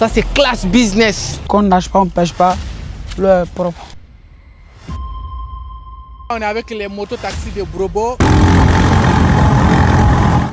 Ça, c'est classe business. Qu'on nage pas, on ne pêche pas. Le propre. On est avec les mototaxis de Brobo.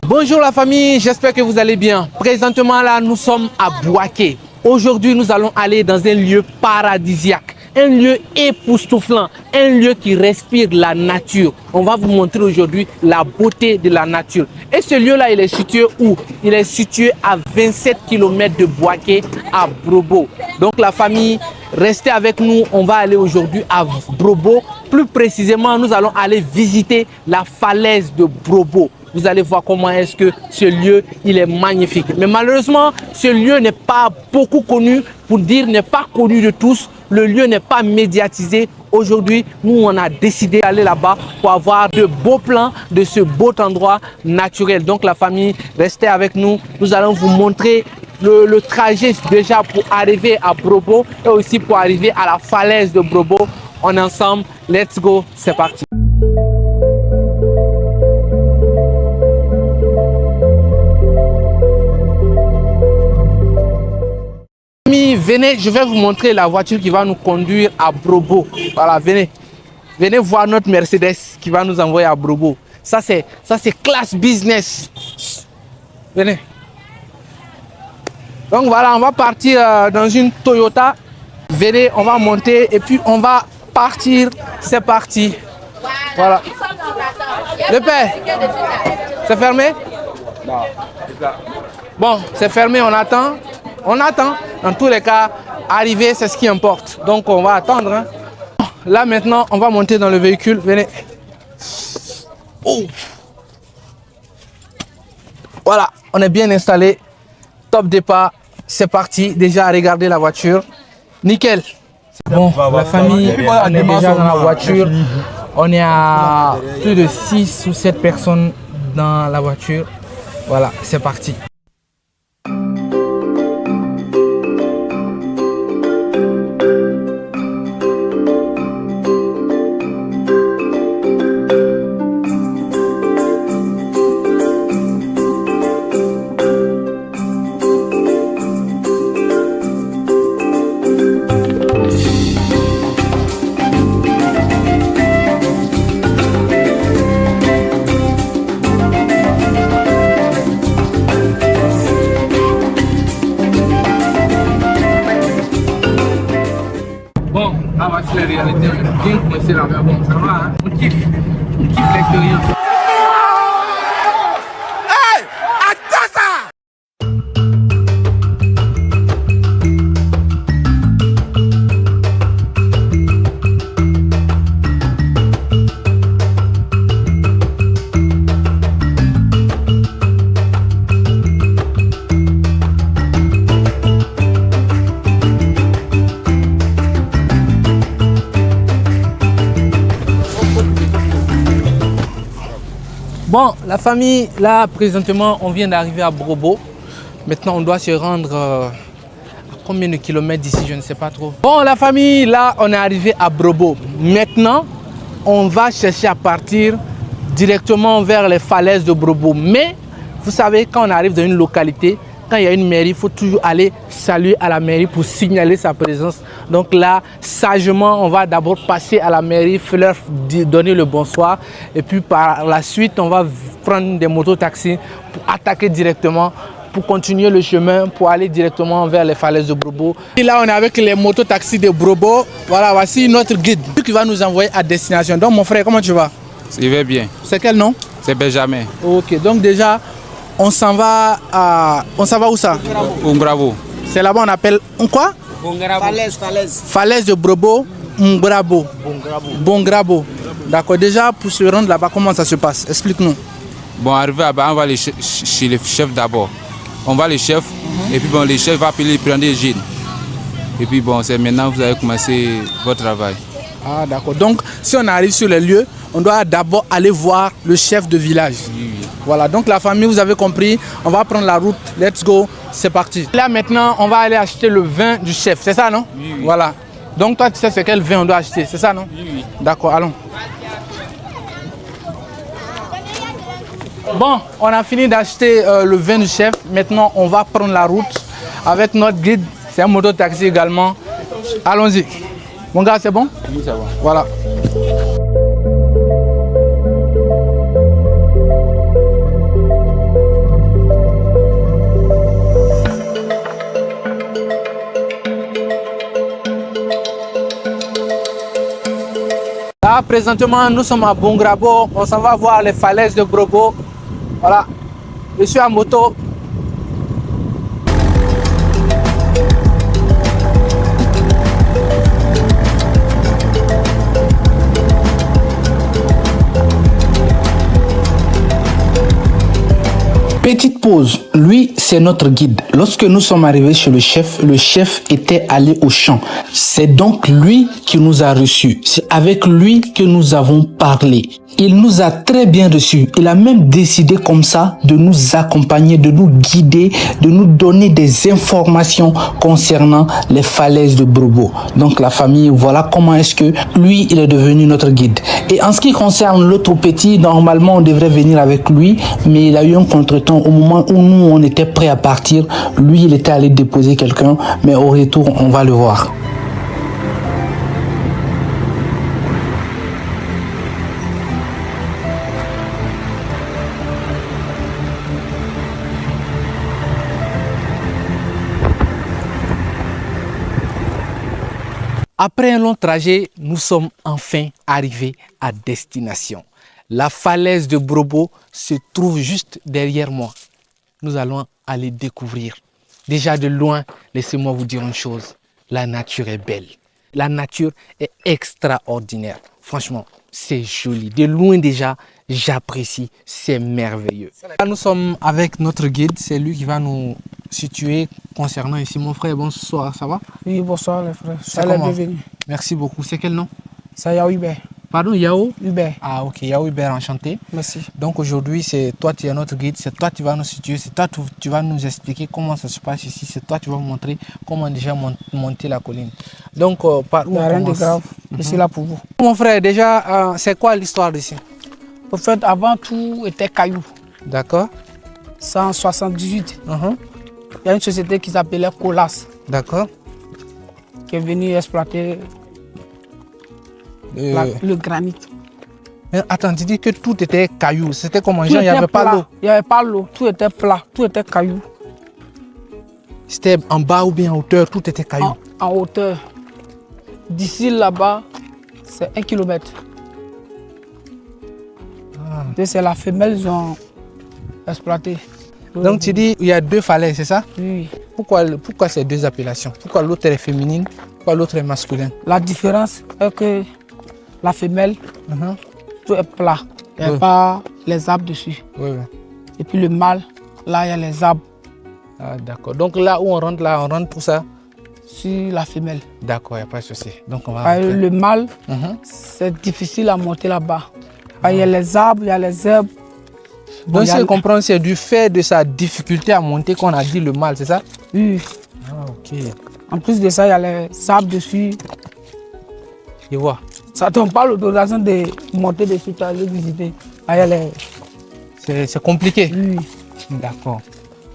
Bonjour la famille, j'espère que vous allez bien. Présentement là, nous sommes à Bouaké. Aujourd'hui, nous allons aller dans un lieu paradisiaque. Un lieu époustouflant, un lieu qui respire la nature. On va vous montrer aujourd'hui la beauté de la nature. Et ce lieu-là, il est situé où? Il est situé à 27 km de Bouaké, à Brobo. Donc la famille, restez avec nous. On va aller aujourd'hui à Brobo. Plus précisément, nous allons aller visiter la falaise de Brobo. Vous allez voir comment est-ce que ce lieu, il est magnifique. Mais malheureusement, ce lieu n'est pas beaucoup connu, pour dire n'est pas connu de tous. Le lieu n'est pas médiatisé. Aujourd'hui, nous, on a décidé d'aller là-bas pour avoir de beaux plans de ce beau endroit naturel. Donc la famille, restez avec nous. Nous allons vous montrer le trajet déjà pour arriver à Brobo et aussi pour arriver à la falaise de Brobo. On est ensemble. Let's go, c'est parti. Venez, je vais vous montrer la voiture qui va nous conduire à Brobo. Voilà, venez. Venez voir notre Mercedes qui va nous envoyer à Brobo. Ça, c'est classe business. Venez. Donc voilà, on va partir dans une Toyota. Venez, on va monter et puis on va partir. C'est parti. Voilà. Le père, c'est fermé? Non. Bon, c'est fermé, on attend. On attend. Dans tous les cas, arriver, c'est ce qui importe. Donc, on va attendre. Hein. Là, maintenant, on va monter dans le véhicule. Venez. Oh. Voilà, on est bien installé. Top départ. C'est parti. Déjà, regardez la voiture. Nickel. Bon, la famille, on est déjà dans la voiture. On est à plus de 6 ou 7 personnes dans la voiture. Voilà, c'est parti. Bon, là voici la réalité. Bien commencé là, mais bon, ça va, hein? On kiffe l'expérience. Hey! Attends ça! Bon, la famille, là, présentement, on vient d'arriver à Brobo. Maintenant, on doit se rendre à combien de kilomètres d'ici, je ne sais pas trop. Bon, la famille, là, on est arrivé à Brobo. Maintenant, on va chercher à partir directement vers les falaises de Brobo. Mais, vous savez, quand on arrive dans une localité, quand il y a une mairie, il faut toujours aller saluer à la mairie pour signaler sa présence. Donc là, sagement, on va d'abord passer à la mairie, leur donner le bonsoir. Et puis par la suite, on va prendre des mototaxis pour attaquer directement, pour continuer le chemin, pour aller directement vers les falaises de Brobo. Et là, on est avec les mototaxis de Brobo. Voilà, voici notre guide qui va nous envoyer à destination. Donc mon frère, comment tu vas? Je vais bien. C'est quel nom? C'est Benjamin. Ok, donc déjà, on s'en va où ça? Bravo. C'est là-bas on appelle quoi? Falaise de Brobo, Brabo. Bongrabo. D'accord. Déjà pour se rendre là-bas, comment ça se passe? Explique-nous. Bon, arrivé là-bas, on va aller chez le chef d'abord. On va le chef et puis bon, le chef va prendre des gîtes. Et puis bon, c'est maintenant que vous allez commencer votre travail. Ah d'accord. Donc si on arrive sur les lieux, on doit d'abord aller voir le chef de village. Oui. Voilà, donc la famille, vous avez compris, on va prendre la route, let's go, c'est parti. Là maintenant, on va aller acheter le vin du chef, c'est ça non? Oui. Voilà. Donc toi, tu sais c'est quel vin on doit acheter, c'est ça non? Oui. D'accord, allons. Bon, on a fini d'acheter le vin du chef. Maintenant, on va prendre la route avec notre guide C'est un moto-taxi également. Allons-y. Mon gars, c'est bon? Oui, c'est bon. Voilà. Là, présentement, nous sommes à Bongrabo. On s'en va voir les falaises de Brobo. Voilà. Je suis à moto. Petite pause, lui c'est notre guide. Lorsque nous sommes arrivés chez le chef était allé au champ. C'est donc lui qui nous a reçus. C'est avec lui que nous avons parlé. Il nous a très bien reçus. Il a même décidé comme ça de nous accompagner, de nous guider, de nous donner des informations concernant les falaises de Brobo. Donc la famille, voilà comment est-ce que lui, il est devenu notre guide. Et en ce qui concerne l'autre petit, normalement on devrait venir avec lui, mais il a eu un contretemps au moment où nous on était prêts à partir. Lui, il était allé déposer quelqu'un, mais au retour, on va le voir. Après un long trajet, nous sommes enfin arrivés à destination. La falaise de Brobo se trouve juste derrière moi. Nous allons aller découvrir. Déjà de loin, laissez-moi vous dire une chose. La nature est belle. La nature est extraordinaire. Franchement, c'est joli. De loin déjà, j'apprécie. C'est merveilleux. Là, nous sommes avec notre guide. C'est lui qui va nous situer concernant ici. Mon frère, bonsoir, ça va? Oui, bonsoir les frères. C'est comment? Merci beaucoup. C'est quel nom? C'est Yao Hubert. Pardon, Yao? Hubert. Ah ok, Yao Hubert, enchanté. Merci. Donc aujourd'hui, c'est toi qui es notre guide, c'est toi qui vas nous situer, c'est toi tu vas nous expliquer comment ça se passe ici, c'est toi qui vas nous montrer comment déjà monter la colline. Donc par où on Rien de commence? grave, je suis là pour vous. Mon frère, déjà, c'est quoi l'histoire d'ici? En fait, avant tout était caillou. D'accord. C'est en 78. Il y a une société qui s'appelait Colas D'accord. qui est venue exploiter le granit. Mais attends, tu dis que tout était caillou, c'était comment? Tout Il n'y était avait pas plat. l'eau? Il n'y avait pas l'eau, tout était plat, tout était caillou. C'était en bas ou bien en hauteur, tout était caillou? En hauteur. D'ici là-bas, c'est 1 kilomètre. Et c'est la femelle qu'ils ont exploité. Donc tu dis il y a deux falaises, c'est ça? Oui. Pourquoi ces deux appellations? Pourquoi l'autre est féminine, pourquoi l'autre est masculine? La différence est que la femelle, tout est plat. Il n'y a pas les arbres dessus. Oui, oui. Et puis le mâle, là, il y a les arbres Ah, d'accord. Donc là où on rentre tout ça? sur la femelle. D'accord, il n'y a pas de souci. Donc on va rentrer. Le mâle, c'est difficile à monter là-bas. Il y a les arbres, il y a les herbes. Donc si je comprends, c'est du fait de sa difficulté à monter qu'on a dit le mâle, c'est ça? Oui. Ah, ok. En plus de ça, il y a les arbres dessus. Je vois. Ça tombe pas l'autorisation de monter dessus, tu as visiter. Il y a les... C'est compliqué? Oui. D'accord.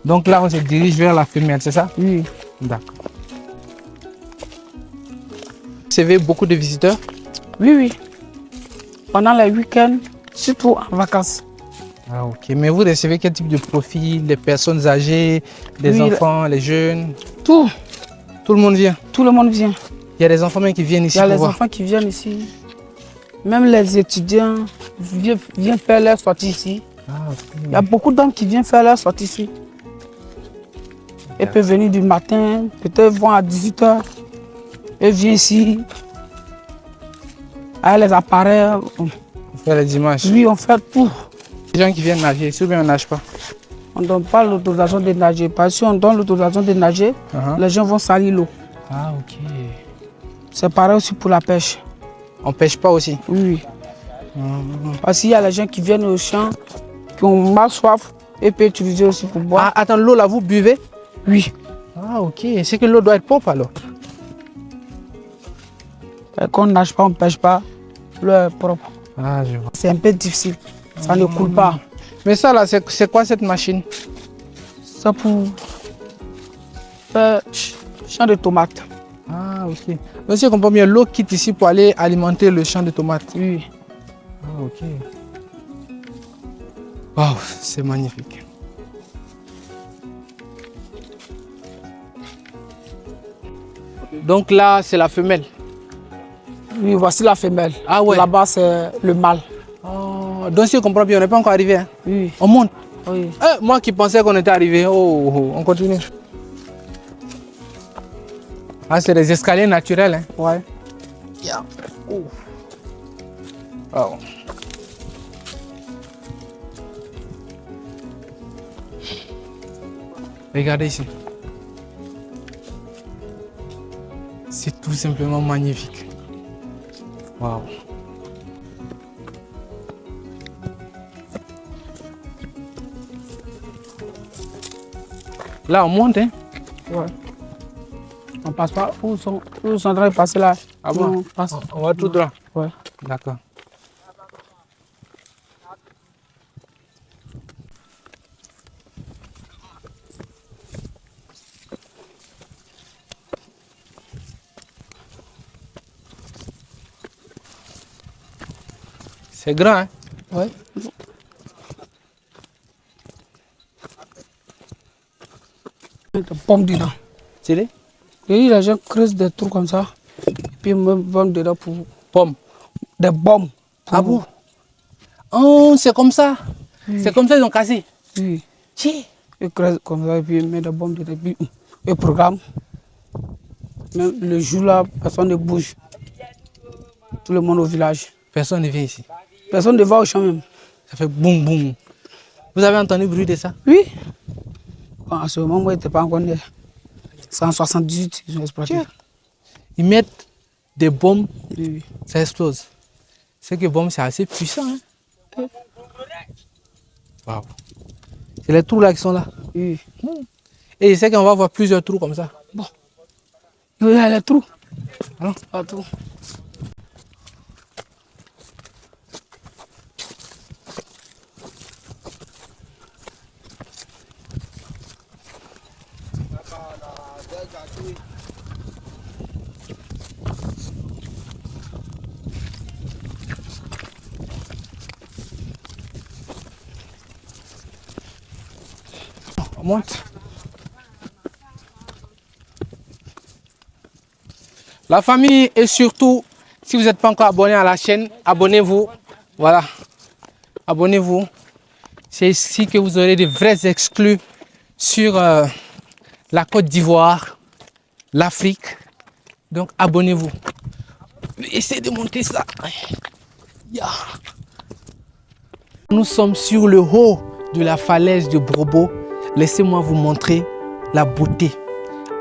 Donc là, on se dirige vers la femelle, c'est ça? Oui. D'accord. Vous recevez beaucoup de visiteurs? Oui, oui. Pendant les week-ends, surtout en vacances. Ah, ok. Mais vous recevez quel type de profil? Les personnes âgées, les enfants, les jeunes? Tout. Tout le monde vient? Tout le monde vient. Il y a des enfants même qui viennent ici. Il y a les enfants qui viennent ici. Même les étudiants viennent faire leur sortie ici. Ah, okay. Il y a beaucoup d'hommes qui viennent faire leur sortie ici. Ils peuvent venir du matin, peut-être vont à 18 h. Ils viennent ici. Avec les appareils. On fait les dimanches? Oui, on fait tout. Les gens qui viennent nager, ici ou bien on nage pas? On ne donne pas l'autorisation de nager. Parce que si on donne l'autorisation de nager, les gens vont salir l'eau. Ah, ok. C'est pareil aussi pour la pêche. On pêche pas aussi? Oui. Parce qu'il y a les gens qui viennent au champ, qui ont mal soif, et peuvent utiliser aussi pour boire. Ah, attends, l'eau là, vous buvez? Oui. Ah, ok. C'est que l'eau doit être propre alors? Quand on ne nage pas, on ne pêche pas, l'eau est propre. Ah, je vois. C'est un peu difficile. Ça ne coule pas. Mais ça là, c'est quoi cette machine? Ça pour faire champ de tomates. Ah, ok. Donc, si je comprends bien, l'eau quitte ici pour aller alimenter le champ de tomates. Oui. Ah, ok. Waouh, c'est magnifique. Donc là, c'est la femelle. Oui, voici la femelle. Ah ouais. Là-bas, c'est le mâle. Oh, donc si je comprends bien, on n'est pas encore arrivé. Hein? Oui. On monte. Oui. Moi qui pensais qu'on était arrivé. On continue. Ah, c'est des escaliers naturels. Hein? Ouais. Yeah. Oh. Regardez ici. C'est tout simplement magnifique. Waouh. Là, on monte, hein? Ouais. On passe pas. Où sont en train de passer là? Ah bon? On passe. On va tout droit. Ouais. D'accord. C'est grand, hein? Ouais. Des pommes dedans. C'est des Et les gens creusent des trous comme ça. Et puis ils mettent pommes dedans pour pommes. des bombes. Ah bon? Oh, c'est comme ça. C'est comme ça qu'ils ont cassé. Oui. Tiens. Ils creusent comme ça et puis ils mettent des bombes dedans. Puis ils programment. Même le jour là, personne ne bouge. Tout le monde au village. Personne ne vient ici. Personne ne va au champ même. Ça fait boum boum. Vous avez entendu le bruit de ça? Oui. Bon, à ce moment, moi, il n'était pas encore né. C'est en 78, ils ont exploité. Tiens. Ils mettent des bombes, Oui. ça explose. C'est que bombe, c'est assez puissant. Hein? Waouh. C'est les trous là qui sont là. Oui. Et je sais qu'on va voir plusieurs trous comme ça. Bon. Il y a les trous. Alors, Partout. on monte. La famille et surtout, si vous n'êtes pas encore abonné à la chaîne, abonnez-vous. Voilà. Abonnez-vous. C'est ici que vous aurez des vrais exclus sur la Côte d'Ivoire, l'Afrique. Donc abonnez-vous. Essayez de monter ça. Yeah. Nous sommes sur le haut de la falaise de Brobo. Laissez-moi vous montrer la beauté.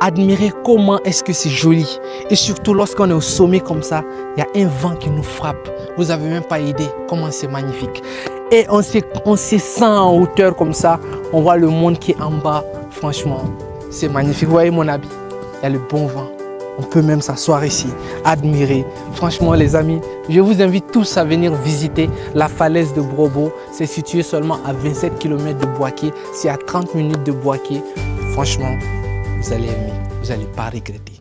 Admirez comment est-ce que c'est joli. Et surtout lorsqu'on est au sommet comme ça, il y a un vent qui nous frappe. Vous n'avez même pas idée comment c'est magnifique. Et on se sent en hauteur comme ça. On voit le monde qui est en bas. Franchement, c'est magnifique. Vous voyez mon habit? Il y a le bon vent. On peut même s'asseoir ici, admirer. Franchement les amis, je vous invite tous à venir visiter la falaise de Brobo. C'est situé seulement à 27 km de Bouaké. C'est à 30 minutes de Bouaké. Franchement, vous allez aimer, vous n'allez pas regretter.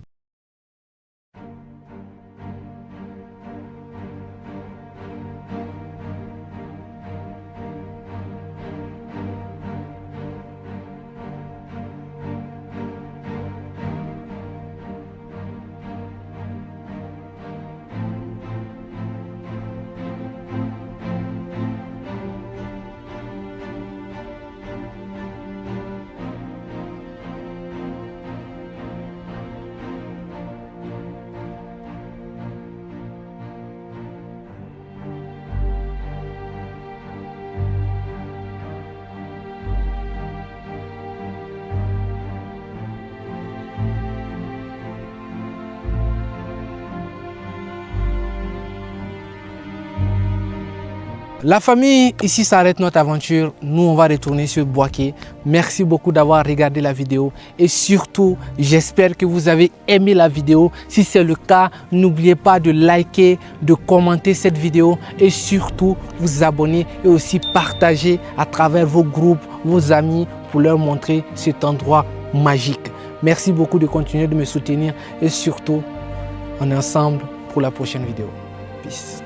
La famille, ici s'arrête notre aventure. Nous, on va retourner sur Bouaké. Merci beaucoup d'avoir regardé la vidéo. Et surtout, j'espère que vous avez aimé la vidéo. Si c'est le cas, n'oubliez pas de liker, de commenter cette vidéo. Et surtout, vous abonner et aussi partager à travers vos groupes, vos amis, pour leur montrer cet endroit magique. Merci beaucoup de continuer de me soutenir et surtout, on est ensemble pour la prochaine vidéo. Peace.